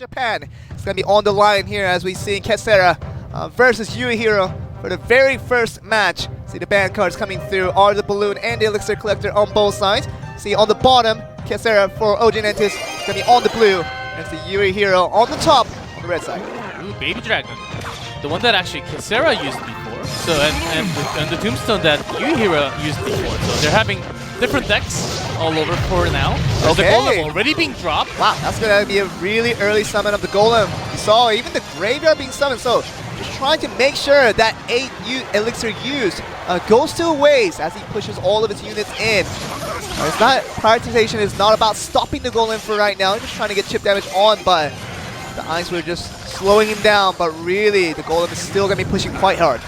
Japan. It's going to be on the line here as we see Quesara versus YUIHIIRO for the very first match. See the band cards coming through are the balloon and the elixir collector on both sides. See on the bottom, Quesara for OGN ENTUS is going to be on the blue. And see YUIHIIRO on the top on the red side. Ooh, Baby Dragon. The one that actually Quesara used before. So and the tombstone that YUIHIIRO used before. So they're having different decks all over for now. There's the golem already being dropped. Wow, that's going to be a really early summon of the golem. You saw even the graveyard being summoned, so just trying to make sure that 8 elixir used goes to waste as he pushes all of his units in. It's not, prioritization is not about stopping the golem for right now, just trying to get chip damage on, but the Ice were just slowing him down, but really the golem is still going to be pushing quite hard.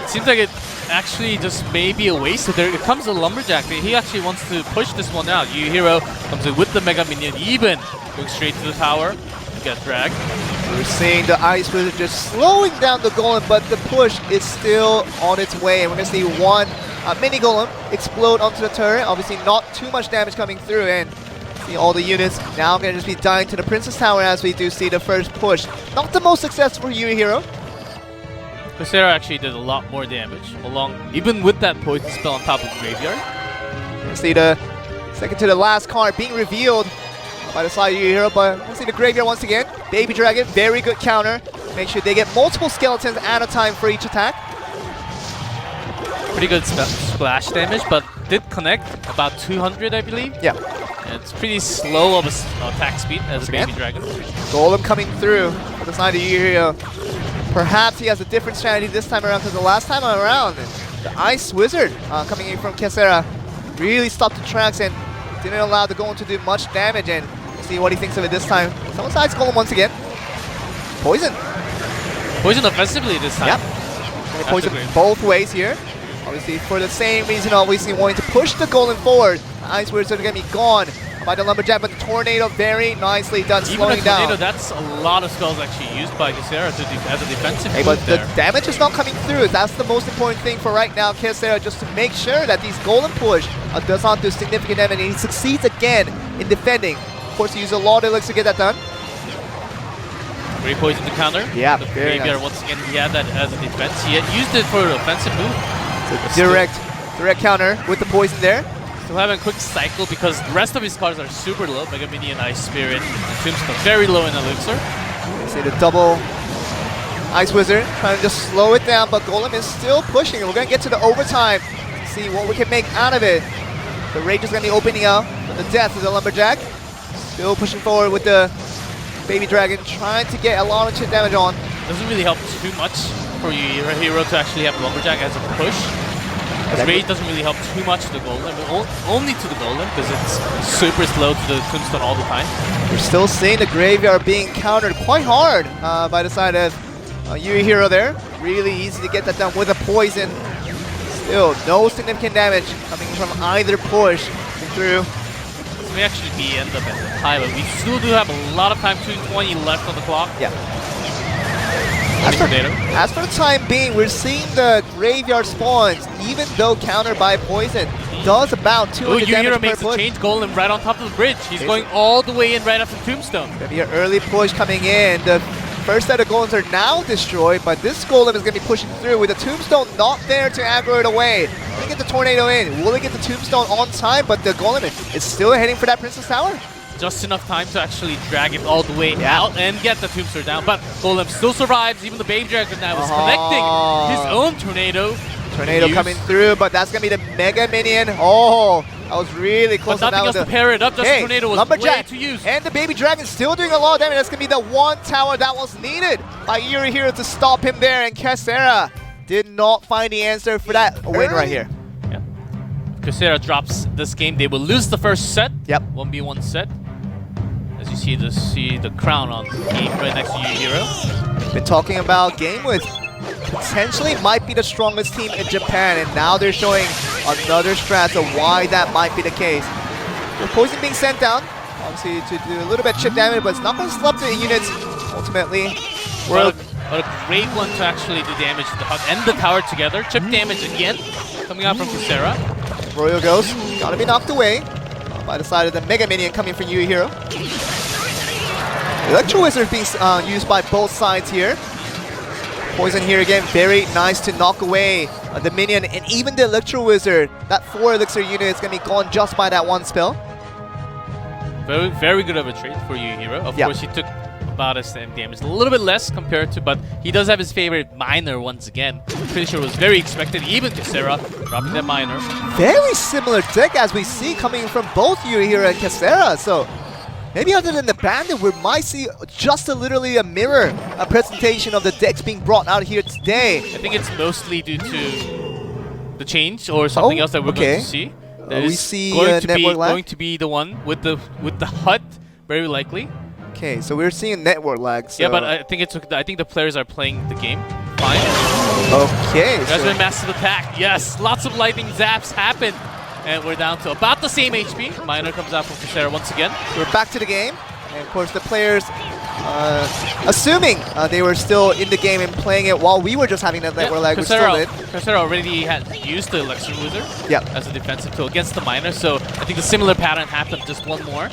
It seems like it actually just may be a waste. So there comes a Lumberjack. He actually wants to push this one out. YUIHIIRO comes in with the Mega Minion, even going straight to the tower. Get dragged. We're seeing the Ice Wizard just slowing down the golem, but the push is still on its way. And we're going to see one mini golem explode onto the turret. Obviously not too much damage coming through, and see all the units now going to just be dying to the Princess Tower as we do see the first push. Not the most successful for YUIHIIRO. Quesara actually did a lot more damage, even with that poison spell on top of the graveyard. You see the second to the last card being revealed by the side of YUIHIIRO, but we'll see the graveyard once again. Baby Dragon, very good counter. Make sure they get multiple skeletons at a time for each attack. Pretty good splash damage, but did connect about 200, I believe. Yeah. It's pretty slow of a attack speed as a Baby Dragon. Golem coming through for the side of YUIHIIRO. Perhaps he has a different strategy this time around, because the last time around, the Ice Wizard coming in from Quesara really stopped the tracks and didn't allow the golem to do much damage. And we'll see what he thinks of it this time. Someone's Ice Golem once again. Poison. Poison offensively this time. Yep. And poison both ways here. Obviously for the same reason, obviously wanting to push the golem forward. The Ice Wizard are going to be gone by the Lumberjack, but the Tornado very nicely done slowing down. Even a Tornado, that's a lot of spells actually used by Quesara as a defensive move but there. The damage is not coming through. That's the most important thing for right now, Quesara, just to make sure that these golem push does not do significant damage, and he succeeds again in defending. Of course, he used a lot of elixir to get that done. Great poison to counter. Yeah, the very graveyard, nice. once again, he had that as a defense. He had used it for an offensive move. Direct counter with the poison there. Still having a quick cycle because the rest of his cards are super low. Mega Minion, Ice Spirit, and Tombstone very low in elixir. You see the double Ice Wizard trying to just slow it down, but Golem is still pushing. We're going to get to the overtime to see what we can make out of it. The Rage is going to be opening up. The death of the Lumberjack. Still pushing forward with the Baby Dragon, trying to get a lot of chip damage on. Doesn't really help too much for YUIHIIRO to actually have Lumberjack as a push. Because Rage doesn't really help too much to the golem, only to the golem, because it's super slow to the tombstone all the time. We're still seeing the graveyard being countered quite hard by the side of YUIHIIRO there. Really easy to get that done with a poison. Still, no significant damage coming from either push through. This may actually be end up at the tie, but we still do have a lot of time, 2:20 left on the clock. Yeah. As for the time being, we're seeing the graveyard spawns, even though countered by poison, does about 200 damage per push. makes the change golem right on top of the bridge. He's going all the way in right after Tombstone. Gonna be an early push coming in. The first set of golems are now destroyed, but this golem is gonna be pushing through with the Tombstone not there to aggro it away. Will he get the Tornado in? Will he get the Tombstone on time? But the golem is still heading for that Princess Tower. Just enough time to actually drag it all the way out and get the Tombstone down. But Golem still survives. Even the Baby Dragon now is connecting his own Tornado. Tornado coming through, but that's going to be the Mega Minion. Oh, that was really close. But nothing else to pair it up. Just the Tornado was Lumberjack way too used. And the Baby Dragon still doing a lot of damage. That's going to be the one tower that was needed by YUIHIIRO to stop him there. And Quesara did not find the answer for that win right here. Yeah. Quesara drops this game. They will lose the first set. Yep. 1v1 set. As you see the crown on the game right next to YUIHIIRO. Been talking about GameWith potentially might be the strongest team in Japan, and now they're showing another strat of why that might be the case. The poison being sent down, obviously to do a little bit of chip damage, but it's not going to slump the units ultimately. What a great one to actually do damage to the hut and the tower together. Chip damage again coming out from Quesara. Royal Ghost gotta be knocked away by the side of the Mega Minion coming from YUIHIIRO. Electro Wizard being used by both sides here. Poison here again, very nice to knock away the minion, and even the Electro Wizard, that 4 elixir unit is going to be gone just by that one spell. Very, very good of a trade for YUIHIIRO. Of course, he took about the same damage, a little bit less compared to, but he does have his favorite miner once again. Pretty sure it was very expected, even Quesara dropping that miner. Very similar deck as we see coming from both YUIHIIRO and Quesara, so maybe other than the Bandit, we might see just literally a mirror presentation of the decks being brought out here today. I think it's mostly due to the change or something else that we're going to see. We see going to be the one with the HUD, very likely. Okay, so we're seeing network lag. So. Yeah, but I think the players are playing the game fine. Okay. There's been massive attack. Yes, lots of lightning zaps happen. And we're down to about the same HP. Miner comes out from Quesara once again. We're back to the game. And of course the players, assuming they were still in the game and playing it while we were just having that network lag, Quesara already had used the Electro Wizard as a defensive tool against the Miner. So I think a similar pattern happened, just one more.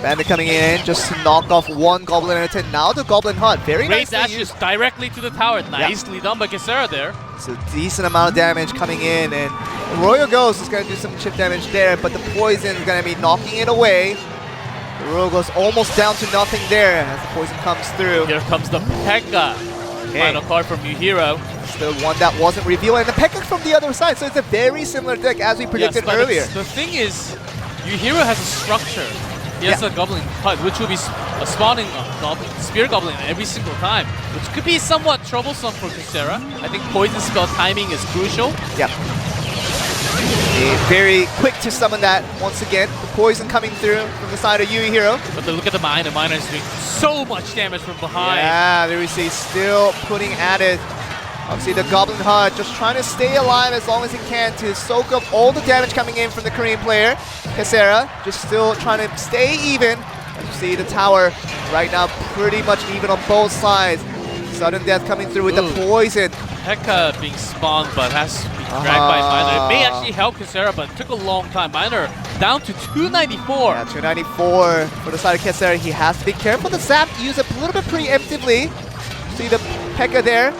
Bandit coming in just to knock off one Goblin at a 10. Now the Goblin HUD. Very nice. Great dashes directly to the tower. Nicely done by Quesara there. It's a decent amount of damage coming in, and Royal Ghost is going to do some chip damage there, but the Poison is going to be knocking it away. The Royal Ghost almost down to nothing there as the Poison comes through. Here comes the P.E.K.K.A. Final card from YUIHIIRO. It's the one that wasn't revealed, and the P.E.K.K.A. from the other side, so it's a very similar deck as we predicted earlier. The thing is, YUIHIIRO has a structure. He has a Goblin HUD, which will be a spawning Spear Goblin every single time, which could be somewhat troublesome for Quesara. I think Poison spell timing is crucial. Yeah. Very quick to summon that once again. The Poison coming through from the side of YUIHIIRO. But look at the Miner. The Miner is doing so much damage from behind. Yeah, there we see still putting at it. Obviously the Goblin HUD just trying to stay alive as long as he can to soak up all the damage coming in from the Korean player. Quesara just still trying to stay even. As you see the tower right now pretty much even on both sides. Sudden death coming through with the Poison. P.E.K.K.A. being spawned but has to be dragged by Miner. It may actually help Quesara, but it took a long time. Miner down to 294. Yeah, 294 for the side of Quesara. He has to be careful. The Zap used a little bit preemptively. See the P.E.K.K.A. there.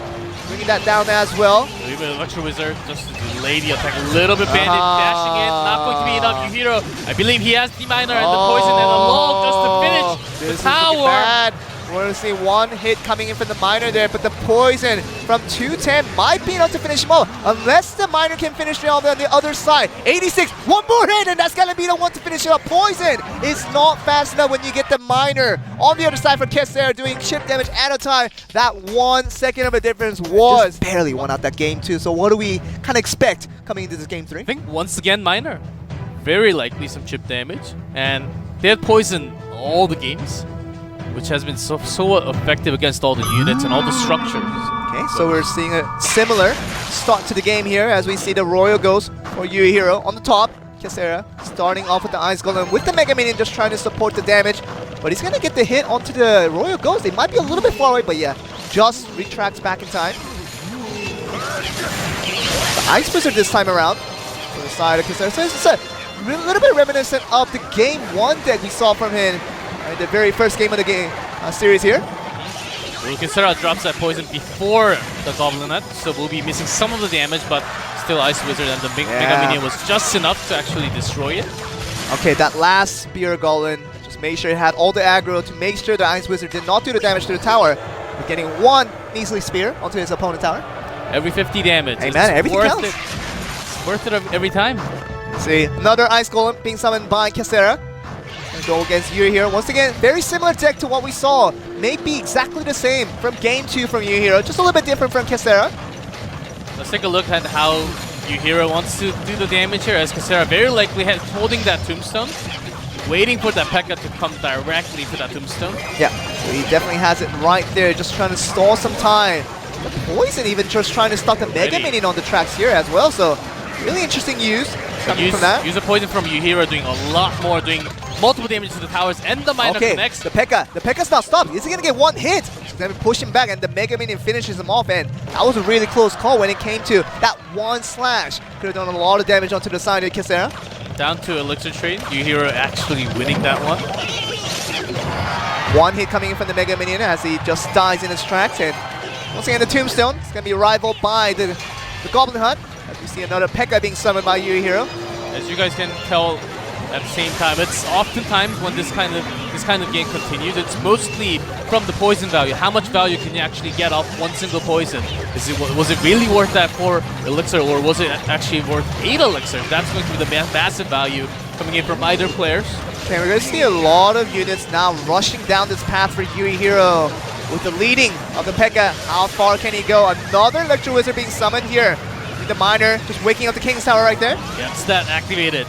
Bringing that down as well. Even Electro Wizard just to delay the attack a little bit. Bandit dashing in. Not going to be enough. YUIHIIRO, I believe he has the Miner and the Poison and the Log just to finish the tower. Bad. We're going to see one hit coming in from the Miner there, but the Poison from 210 might be enough to finish him off, unless the Miner can finish it off on the other side. 86, one more hit, and that's going to be the one to finish it up. Poison is not fast enough when you get the Miner on the other side for Quesara doing chip damage at a time. That 1 second of a difference was just barely won out that game too. So what do we kind of expect coming into this game 3? I think once again Miner. Very likely some chip damage, and they had Poison all the games, which has been so effective against all the units and all the structures. Okay, so we're seeing a similar start to the game here as we see the Royal Ghost for YUIHIIRO on the top. Quesara starting off with the Ice Golem with the Mega Minion just trying to support the damage, but he's going to get the hit onto the Royal Ghost. They might be a little bit far away, but yeah, just retracts back in time. The Ice Wizard this time around to the side of Quesara. So it's a little bit reminiscent of the Game 1 deck we saw from him. The very first game of the game series here. Quesara drops that Poison before the Goblin Net, so we'll be missing some of the damage, but still Ice Wizard and the Mega Minion was just enough to actually destroy it. Okay, that last Spear Goblin just made sure it had all the aggro to make sure the Ice Wizard did not do the damage to the tower. But getting one measly spear onto his opponent's tower. Every 50 damage. Hey man, everything counts. It's worth it every time. See, another Ice Golem being summoned by Quesara. Go against YUIHIIRO. Once again, very similar deck to what we saw. Maybe exactly the same from Game 2 from YUIHIIRO, just a little bit different from Quesara. Let's take a look at how YUIHIIRO wants to do the damage here, as Quesara very likely holding that Tombstone, waiting for that P.E.K.K.A. to come directly to that Tombstone. Yeah, so he definitely has it right there, just trying to stall some time. The Poison even just trying to stop the Mega Minion on the tracks here as well, so really interesting use coming from that. Use a Poison from YUIHIIRO doing a lot more, doing multiple damage to the towers, and the Miner connects. The P.E.K.K.A. The P.E.K.K.A.'s not stopped. He's going to get one hit. He's going to push him back, and the Mega Minion finishes him off, and that was a really close call when it came to that one slash. Could have done a lot of damage onto the side of Quesara. Down to Elixir trade. YUIHIIRO actually winning that one. One hit coming in from the Mega Minion as he just dies in his tracks. And once again, the Tombstone is going to be rivaled by the Goblin Hut. As we see another P.E.K.K.A being summoned by YUIHIIRO. As you guys can tell, at the same time, it's oftentimes when this kind of game continues, it's mostly from the poison value. How much value can you actually get off one single poison? Was it really worth that 4 elixir, or was it actually worth 8 elixir? That's going to be the massive value coming in from either players. Okay, we're going to see a lot of units now rushing down this path for YUIHIIRO with the leading of the P.E.K.K.A. How far can he go? Another Electro Wizard being summoned here. The Miner just waking up the King's Tower right there. Yeah, stat activated.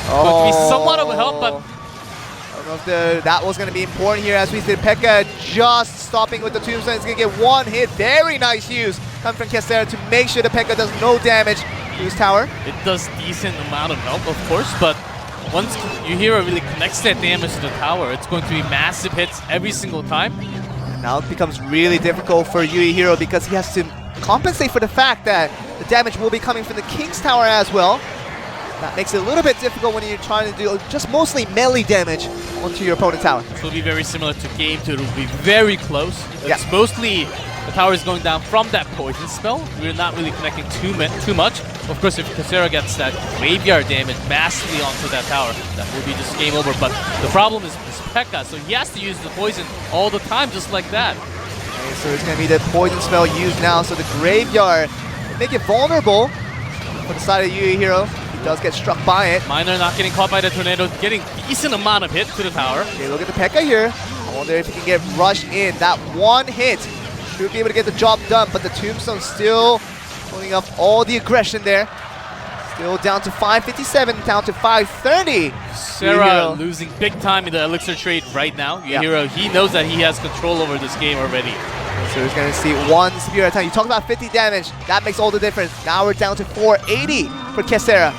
Going to be somewhat of a help, but I don't know if that was going to be important here as we see P.E.K.K.A just stopping with the Tombstone. He's going to get one hit. Very nice use coming from Quesara to make sure the P.E.K.K.A does no damage to his tower. It does decent amount of help, of course, but once YUIHIIRO really connects that damage to the tower, it's going to be massive hits every single time. And now it becomes really difficult for YUIHIIRO because he has to compensate for the fact that the damage will be coming from the King's Tower as well. That makes it a little bit difficult when you're trying to do just mostly melee damage onto your opponent's tower. This will be very similar to Game 2. It will be very close. It's mostly the tower is going down from that poison spell. We're not really connecting too much. Of course, if Quesara gets that graveyard damage massively onto that tower, that will be just game over. But the problem is P.E.K.K.A, so he has to use the poison all the time, just like that. Okay, so it's going to be the poison spell used now, so the graveyard will make it vulnerable for the side of YUIHIIRO. He does get struck by it. Miner not getting caught by the tornado, getting decent amount of hit to the tower. Okay, look at the P.E.K.K.A here. I wonder if he can get rushed in. That one hit should be able to get the job done, but the Tombstone still pulling up all the aggression there. Still down to 557, down to 530. Sarah losing big time in the elixir trade right now. YUIHIIRO, he knows that he has control over this game already. So he's going to see one spear at a time. You talk about 50 damage. That makes all the difference. Now we're down to 480 for Quesara.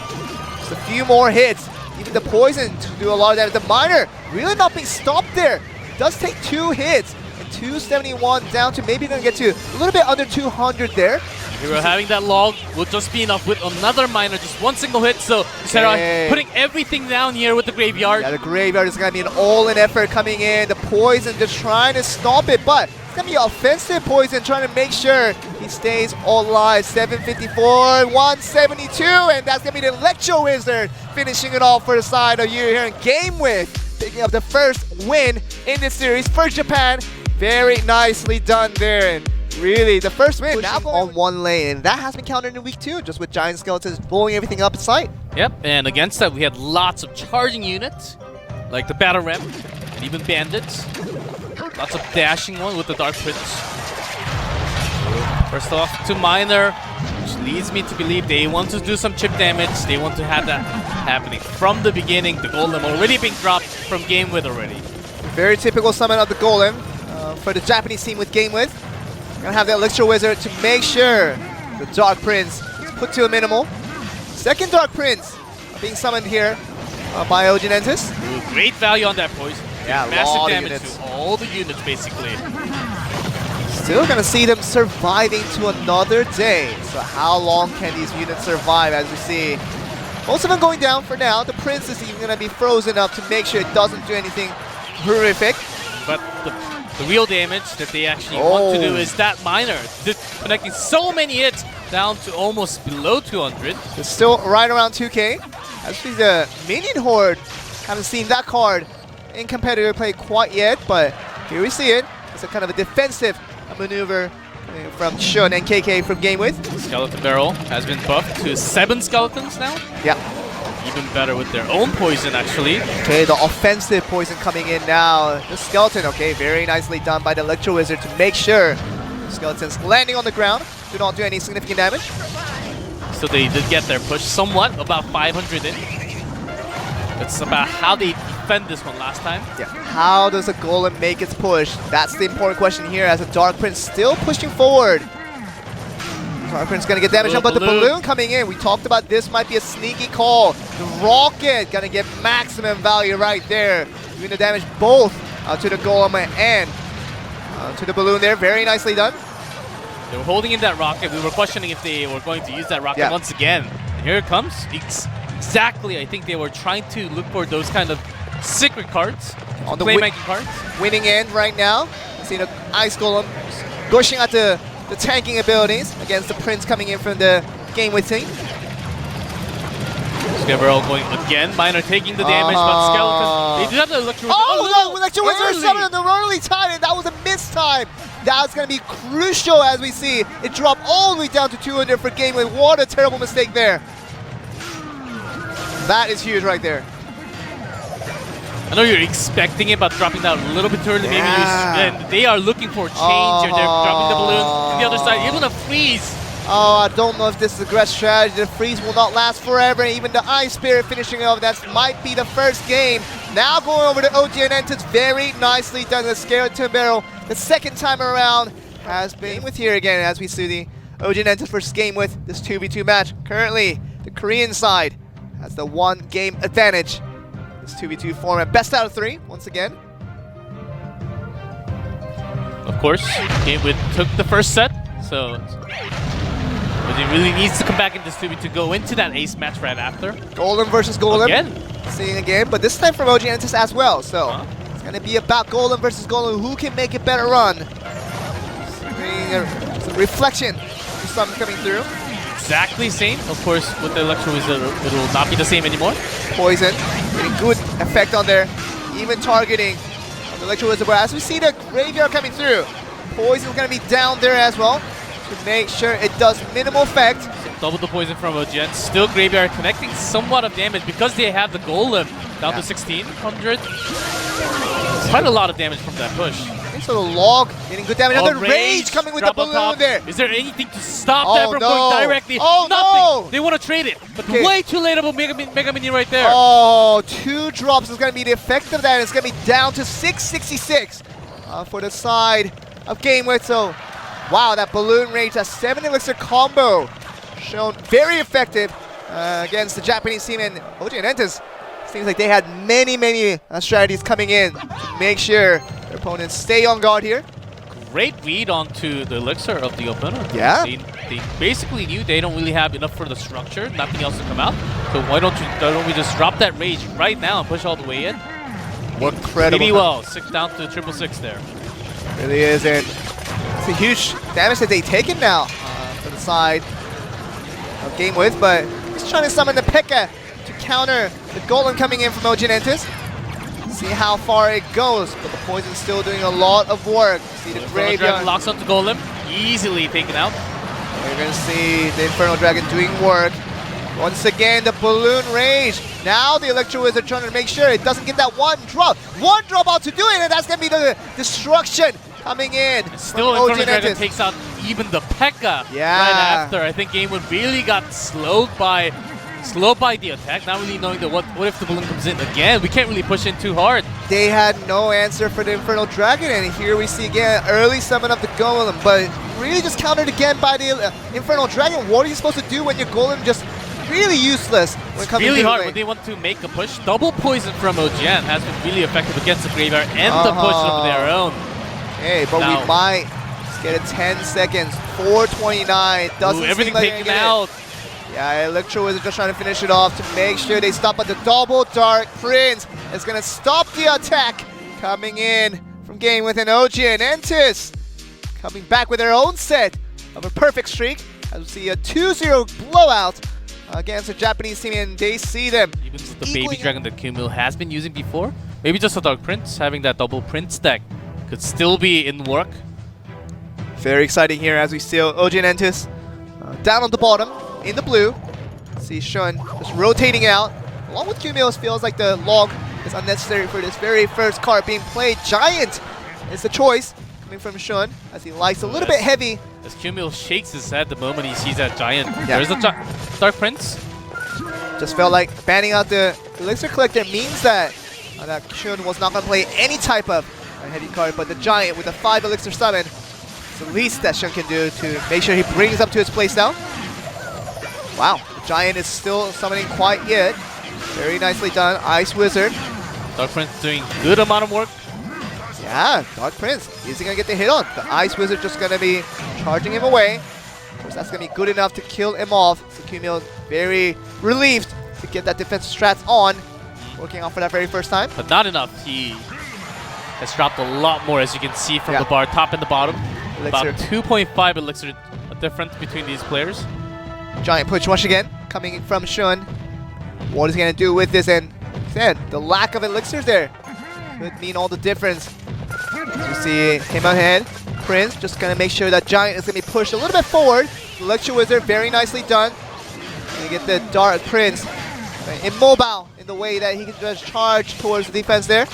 Just a few more hits. Even the poison to do a lot of damage. The Miner really not being stopped there. Does take 2 hits. And 271 down to maybe going to get to a little bit under 200 there. YUIHIIRO having that log will just be enough with another Miner, just one single hit. So Quesara putting everything down here with the graveyard. Yeah, the graveyard is going to be an all-in effort coming in. The poison just trying to stop it, but it's going to be offensive poison trying to make sure he stays alive. 754, 172, and that's going to be the Electro Wizard finishing it off for the side of YUIHIIRO. And GameWith picking up the first win in this series for Japan. Very nicely done there. And really, the first win now on one lane. And that has been countered in week 2, just with Giant Skeletons blowing everything up in sight. Yep, and against that we had lots of charging units, like the Battle Ram, and even Bandits. Lots of dashing one with the Dark Prince. First off to Miner, which leads me to believe they want to do some chip damage. They want to have that happening from the beginning. The Golem already being dropped from GameWith already. Very typical summon of the Golem for the Japanese team with GameWith. Gonna have the Elixir Wizard to make sure the Dark Prince is put to a minimal. Second Dark Prince being summoned here by OGN ENTUS. Ooh, great value on that poison. Yeah, massive damage to all the units basically. Still gonna see them surviving to another day. So how long can these units survive? As we see, most of them going down for now. The Prince is even gonna be frozen up to make sure it doesn't do anything horrific. But the real damage that they actually want to do is that Miner, connecting so many hits down to almost below 200. It's still right around 2K. Actually, the Minion Horde, haven't seen that card in competitive play quite yet, but here we see it. It's a kind of a defensive maneuver from SHUN and KK from GameWith. Skeleton Barrel has been buffed to 7 skeletons now. Yeah. Even better with their own poison, actually. Okay, the offensive poison coming in now. The skeleton, okay, very nicely done by the Electro Wizard to make sure the skeletons landing on the ground do not do any significant damage. So they did get their push somewhat, about 500 in. It's about how they defend this one last time. Yeah, how does a Golem make its push? That's the important question here as the Dark Prince still pushing forward. Dark Prince gonna get damage done, but the balloon coming in. We talked about this might be a sneaky call. The rocket gonna get maximum value right there. Doing the damage both to the Golem and to the balloon there. Very nicely done. They were holding in that rocket. We were questioning if they were going to use that rocket once again. And here it comes. Exactly, I think they were trying to look for those kind of secret cards. on the playmaking cards. winning end right now. See the Ice Golem gushing at the tanking abilities against the Prince coming in from the GameWith team. Scarecrow going again. Miner taking the damage, but Skeleton, they do have the Electro Wizard. Oh, no! Electro Wizard summoned the early time, and that was a missed time. That's going to be crucial as we see it drop all the way down to 200 for GameWith. What a terrible mistake there. That is huge right there. I know you're expecting it, but dropping that a little bit too early. Yeah. Maybe and they are looking for a change here. They're dropping the balloon to the other side. Even a freeze. Oh, I don't know if this is a great strategy. The freeze will not last forever. Even the Ice Spirit finishing off. That might be the first game. Now going over to OGN ENTUS. Very nicely done. The Skeleton Barrel. The second time around has been with here again as we see the OGN ENTUS versus GameWith. This 2v2 match. Currently, the Korean side has the 1 game advantage. This 2v2 format. Best out of 3 once again. Of course, GameWith took the first set, so but it really needs to come back in this 2v2 to go into that ace match right after. Golem versus Golem. Again. Seeing again, but this time from OGN ENTUS as well. So it's going to be about Golem versus Golem. Who can make a better run? Some reflection. Some coming through. Exactly same. Of course, with the Electro Wizard, it will not be the same anymore. Poison. Getting good effect on there. Even targeting on the Electro Wizard. But as we see the Graveyard coming through, Poison's going to be down there as well to make sure it does minimal effect. So double the poison from OGN. Still Graveyard connecting somewhat of damage because they have the Golem down to 1600. Quite a lot of damage from that push. Okay, so the Log getting good damage. Another Rage coming with the balloon there. Is there anything to stop that from going directly? Oh, nothing. no. They want to trade it, but way too late of a Mega Mini right there. Oh, 2 drops is going to be the effect of that. It's going to be down to 666 for the side of GameWith. So, wow, that Balloon Rage, that 7 Elixir combo shown very effective against the Japanese team. And OGN ENTUS seems like they had many strategies coming in to make sure their opponents stay on guard here. Great read onto the Elixir of the opponent. Yeah. They basically knew they don't really have enough for the structure, nothing else to come out. So why don't we just drop that Rage right now and push all the way in? Worked pretty well. 6 down to 666 there. Really is, and it's a huge damage that they've taken now for the side of GameWith, but he's trying to summon the P.E.K.K.A. to counter the Golem coming in from OGN ENTUS. See how far it goes, but the Poison's still doing a lot of work. See the Graveyard locks onto Golem, easily taken out. We're going to see the Infernal Dragon doing work. Once again, the Balloon Rage. Now the Electro Wizard trying to make sure it doesn't get that 1 drop. 1 drop out to do it, and that's going to be the destruction coming in. Still, Infernal Dragon takes out even the P.E.K.K.A. right after. I think GameWith really got slowed by the attack, not really knowing that what if the balloon comes in again. We can't really push in too hard. They had no answer for the Infernal Dragon, and here we see again early summon of the Golem, but really just countered again by the Infernal Dragon. What are you supposed to do when your Golem just really useless when it comes to really hard when they want to make a push. Double poison from OGN has been really effective against the Graveyard and the push of their own. Okay, but we might just get a 10 seconds. 429. Doesn't everything seem like taken out. Yeah, Electro is just trying to finish it off to make sure they stop at the double Dark Prince. It's going to stop the attack coming in from GameWith and OGN ENTUS coming back with their own set of a perfect streak. As we see a 2-0 blowout against the Japanese team, and they see them. Even the baby dragon that QMill has been using before. Maybe just a Dark Prince, having that double Prince deck could still be in work. Very exciting here as we see OGN ENTUS down on the bottom in the blue. See Shun just rotating out. Along with QMill, it feels like the log is unnecessary for this very first card being played. Giant is the choice coming from Shun as he likes a little bit heavy. As QMill shakes his head the moment he sees that Giant. Yeah. There's the Dark Prince. Just felt like banning out the Elixir Collector means that Shun was not going to play any type of heavy card, but the Giant with a 5 Elixir summon, it's the least that Shun can do to make sure he brings up to his playstyle. Wow, the Giant is still summoning quite yet. Very nicely done. Ice Wizard. Dark Prince doing good amount of work. Yeah, Dark Prince. Is he going to get the hit on? The Ice Wizard just going to be charging him away. Of course, that's going to be good enough to kill him off. So QMill very relieved to get that defensive strats on. Working out for that very first time. But not enough. He has dropped a lot more, as you can see from the bar, top and the bottom. Elixir. About 2.5 elixir difference between these players. Giant push once again, coming from Shun. What is he going to do with this? And said, the lack of elixirs there could mean all the difference. As you see, came ahead. Prince just going to make sure that Giant is going to be pushed a little bit forward. Elixir Wizard, very nicely done. You get the Dark Prince immobile in the way that he can just charge towards the defense there.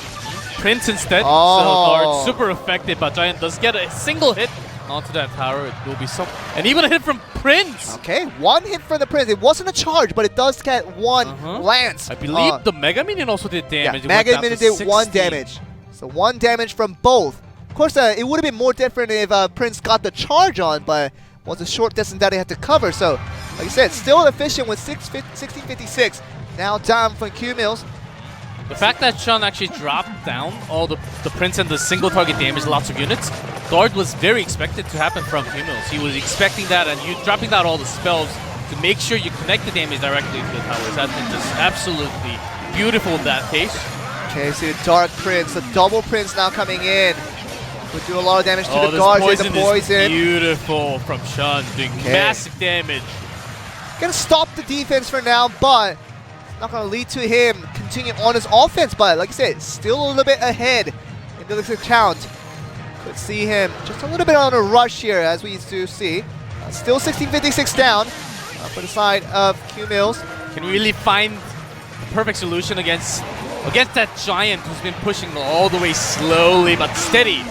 Prince instead, so guard super effective, but Giant does get a single hit onto that tower. It will be some, and even a hit from Prince. Okay, one hit for the Prince. It wasn't a charge, but it does get one lance. I believe the Mega Minion also did damage. Yeah, Mega Minion did 1 damage. So 1 damage from both. Of course, it would have been more different if Prince got the charge on, but it was a short distance that he had to cover. So, like I said, still efficient with 1656. Now down from QMills. The fact that Shun actually dropped down all the Prince and the single target damage, lots of units, guard was very expected to happen from QMills. He was expecting that, and you dropping down all the spells to make sure you connect the damage directly to the towers. That's been just absolutely beautiful in that case. Okay, so the Dark Prince, the double Prince now coming in. Would do a lot of damage to the guards with the poison. Is beautiful from Shun, doing massive damage. Gonna stop the defense for now, but not going to lead to him continuing on his offense, but like I said, still a little bit ahead in the elixir count. Could see him just a little bit on a rush here, as we do see. Still 1656 down for the side of QMills. Can really find the perfect solution against that Giant who's been pushing all the way slowly but steady.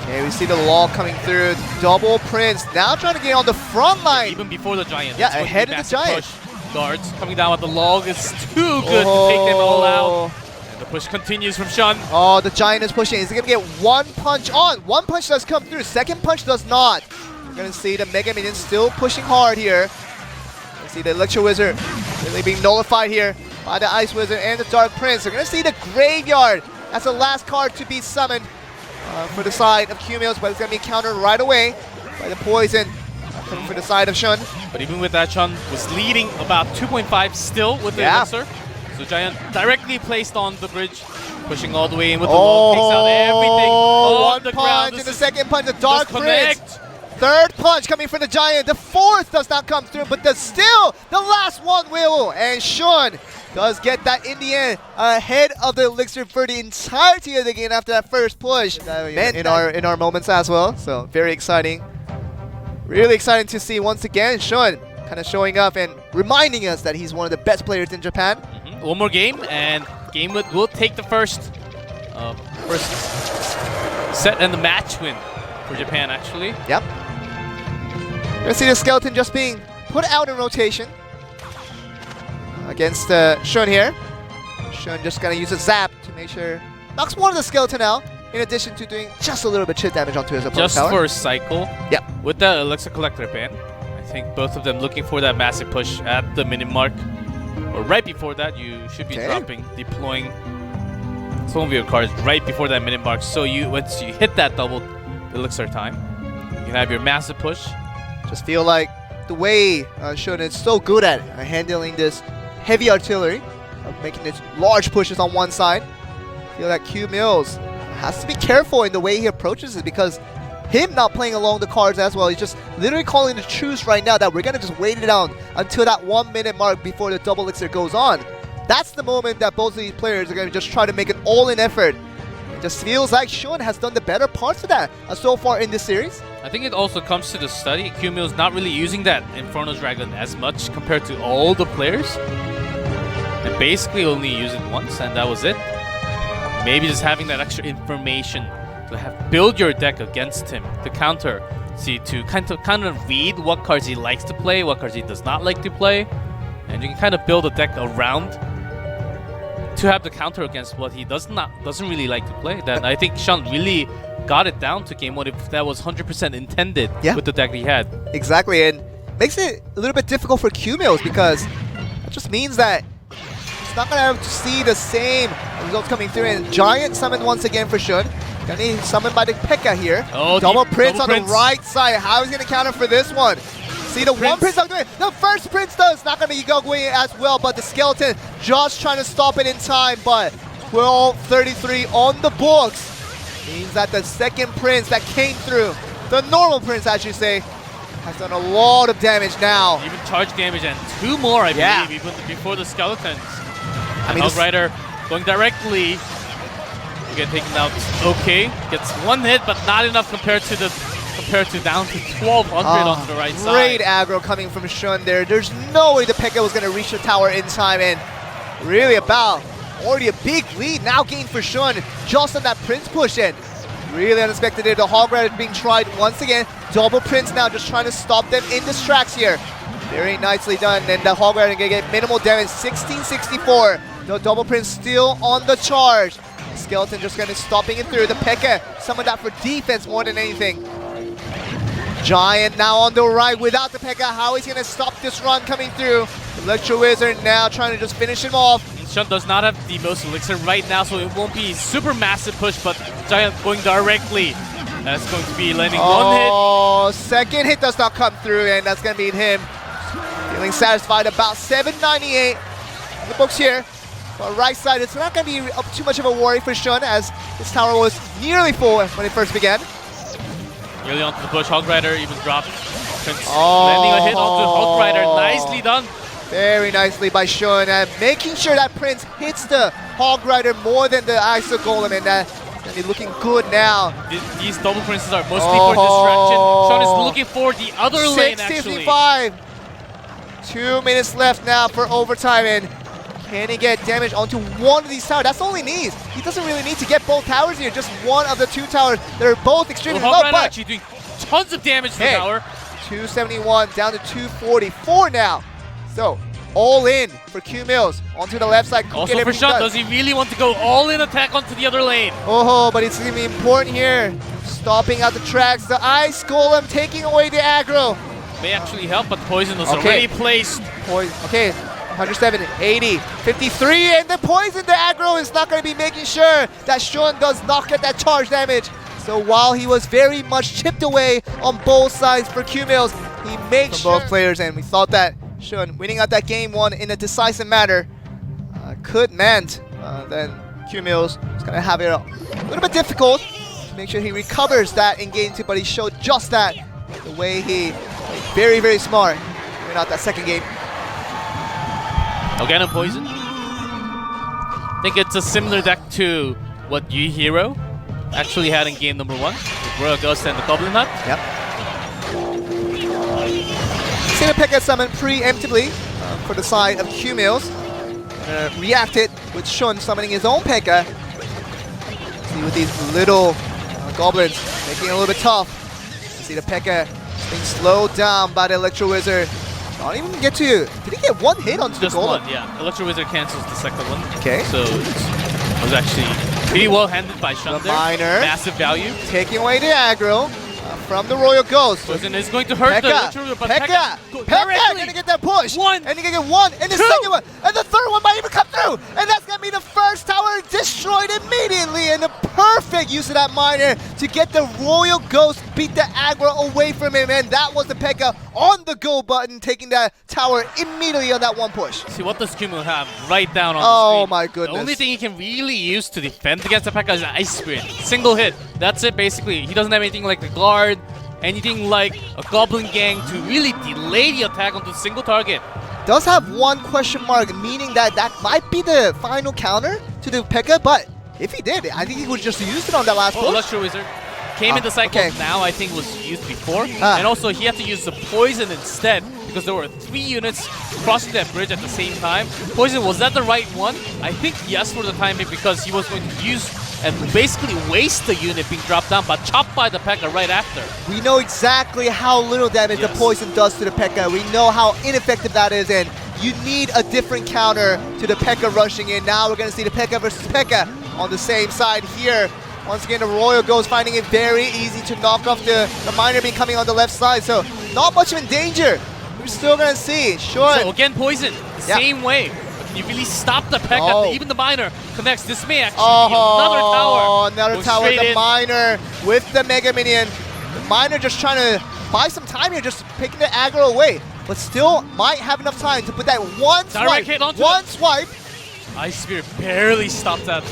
Okay, we see the law coming through. Double Prince now trying to get on the front line. Even before the Giant. Yeah, ahead of the Giant. Push. Guards coming down with the log is too good to take them all out. And the push continues from Shun. Oh, the Giant is pushing. Is he going to get one punch on? One punch does come through. Second punch does not. We're going to see the Mega Minion still pushing hard here. We see the Elixir Wizard really being nullified here by the Ice Wizard and the Dark Prince. We're going to see the Graveyard as the last card to be summoned for the side of QMills, but it's going to be countered right away by the poison coming for the side of Shun. But even with that, Shun was leading about 2.5 still with the elixir. So Giant directly placed on the bridge, pushing all the way in with the log, takes out everything on the ground. And the second punch, the Dark Prince. Third punch coming from the Giant. The fourth does not come through, but still the last one will. And Shun does get that in the end ahead of the elixir for the entirety of the game after that first push. In our moments as well. So very exciting. Really exciting to see once again Shun kind of showing up and reminding us that he's one of the best players in Japan. One more game, and GameWith will take the first set and the match win for Japan, actually. Yep. You're going to see the Skeleton just being put out in rotation against Shun here. Shun just going to use a zap to make sure knocks one of the Skeleton out, in addition to doing just a little bit chip damage onto his opponent's tower. Just for a cycle. Yep. With that Elixir Collector ban, I think both of them looking for that massive push at the minute mark. Or right before that, you should be deploying some of your cards right before that minute mark. So once you hit that double elixir time, you can have your massive push. Just feel like the way Shun is so good at handling this heavy artillery, making these large pushes on one side. Feel that QMills has to be careful in the way he approaches it, because him not playing along the cards as well, he's just literally calling the truce right now that we're going to just wait it out until that 1 minute mark before the double elixir goes on. That's the moment that both of these players are going to just try to make an all-in effort. It just feels like Shun has done the better parts of that so far in this series. I think it also comes to the study. QMills not really using that Inferno Dragon as much compared to all the players. And basically only use it once, and that was it. Maybe just having that extra information to build your deck against him, to counter, to kind of read what cards he likes to play, what cards he does not like to play, and you can kind of build a deck around to have the counter against what he doesn't really like to play. Then I think Shun really got it down to game one if that was 100% intended with the deck he had. Exactly, and makes it a little bit difficult for QMills, because that just means that he's not going to have to see the same results coming through. And Giant summoned once again for Shun. Gonna be summoned by the P.E.K.K.A here. Oh, double Prince on the right side. How is he gonna counter for this one? See the one Prince not doing it. The first Prince does not gonna be going as well, but the Skeleton just trying to stop it in time. But 12:33 on the books. Means that the second Prince that came through, the normal Prince I should say, has done a lot of damage now. Even charge damage and 2 more, I believe, even before the skeletons. I mean, Rider going directly. Again, taking out OK. Gets 1 hit, but not enough compared to down to 1200 on the right side. Great aggro coming from Shun there. There's no way the P.E.K.K.A was going to reach the tower in time, and really about already a big lead now gained for Shun just on that Prince push in. Really unexpected there. The Hog Rider being tried once again. Double Prince now just trying to stop them in this tracks here. Very nicely done. And the Hog Rider going to get minimal damage. 1664. The Double Prince still on the charge. Skeleton just going to stopping it through. The P.E.K.K.A some of that for defense more than anything. Giant now on the right without the P.E.K.K.A. How he's going to stop this run coming through. Electro Wizard now trying to just finish him off. Shun does not have the most elixir right now, so it won't be super massive push, but Giant going directly. That's going to be landing 1 hit. Oh, second hit does not come through, and that's going to beat him. Feeling satisfied about 798 on the books here. On the right side, it's not going to be too much of a worry for Shun, as his tower was nearly full when it first began. Nearly onto the push. Hog Rider even dropped. Prince landing a hit onto Hog Rider. Nicely done. Very nicely by Shun, and making sure that Prince hits the Hog Rider more than the ISO Golem, and that's going to be looking good now. These double Princes are mostly for distraction. Shun is looking for the other lane, actually. 6:55. 2 minutes left now for overtime, and can he get damage onto one of these towers? That's all he needs. He doesn't really need to get both towers here, just one of the 2 towers. They're both extremely low, Hog Rider but actually doing tons of damage to the tower. 271 down to 244 now. So, all in for QMills. Onto the left side. Also for Shun, does he really want to go all in attack onto the other lane? Oh, but it's going to be important here. Stopping out the tracks. The Ice Golem taking away the aggro. May actually help, but Poison was already placed. Okay, 107, 80, 53, and the Poison, the aggro is not going to be making sure that Shun does not get that charge damage. So while he was very much chipped away on both sides for QMills, he made sure both players, and we thought that Shun winning out that game 1 in a decisive manner could meant then QMills is going to have it a little bit difficult to make sure he recovers that in game 2, but he showed just that the way he played very, very smart to win out that second game. Again, Poison. I think it's a similar deck to what YUIHIIRO actually had in game number 1 with Royal Ghost and the Goblin Hut. Yep. See the P.E.K.K.A summon preemptively for the side of QMills. Reacted with Shun summoning his own P.E.K.K.A. See with these little goblins making it a little bit tough. You see the P.E.K.K.A being slowed down by the Electro Wizard. Not even get to. Did he get 1 hit onto the golem? Just 1, yeah. Electro Wizard cancels the second one. Okay. So it was actually pretty well handled by Shun there. Miner. Massive value. Taking away the aggro from the Royal Ghost. Poison is going to hurt the Electro Wizard, but P.E.K.K.A gonna get that push. 1. And he gonna get 1, and the second one, and the third one might even come through. And that's gonna be the first tower destroyed immediately. And the perfect use of that miner to get the Royal Ghost beat the aggro away from him. And that was the P.E.K.K.A on the go button, taking that tower immediately on that 1 push. See, what does QMills have right down on the screen? Oh my goodness. The only thing he can really use to defend against the P.E.K.K.A is an Ice Spirit. Single hit. That's it, basically. He doesn't have anything like the guard, anything like a Goblin Gang to really delay the attack onto a single target. Does have 1 question mark, meaning that that might be the final counter to the P.E.K.K.A, but if he did, I think he would just use it on that last push. Electro Wizard came in the cycle now, I think was used before. And also he had to use the Poison instead because there were 3 units crossing that bridge at the same time. Poison, was that the right one? I think yes for the time being, because he was going to use and basically waste the unit being dropped down, but chopped by the P.E.K.K.A right after. We know exactly how little damage the Poison does to the P.E.K.K.A. We know how ineffective that is, and you need a different counter to the P.E.K.K.A rushing in. Now we're going to see the P.E.K.K.A versus P.E.K.K.A on the same side here. Once again, the Royal Ghost finding it very easy to knock off the Miner being coming on the left side, so not much of in danger. We're still going to see. Sure. So again, Poison, same way. Can you really stop the P.E.K.K.A? Even the Miner connects. This may actually be another tower. Another tower with the Miner with the Mega Minion. The Miner just trying to buy some time here, just picking the aggro away. But still might have enough time to put that one swipe. Ice Spear barely stopped that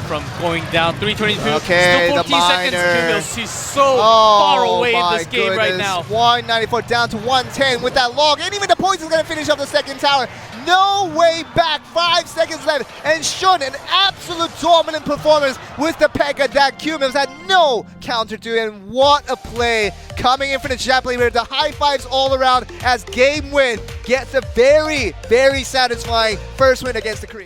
from going down. 322. Okay, Still the 14 seconds. miner. QMills, he's so far away in my this game right goodness. now. 194 down to 110 with that log. And even the points is going to finish up the second tower. No way back. 5 seconds left. And Shun, an absolute dominant performance with the P.E.K.K.A that QMills had no counter to. And what a play coming in for the Japanese player. The high fives all around as GameWith gets a very, very satisfying first win against the Koreans.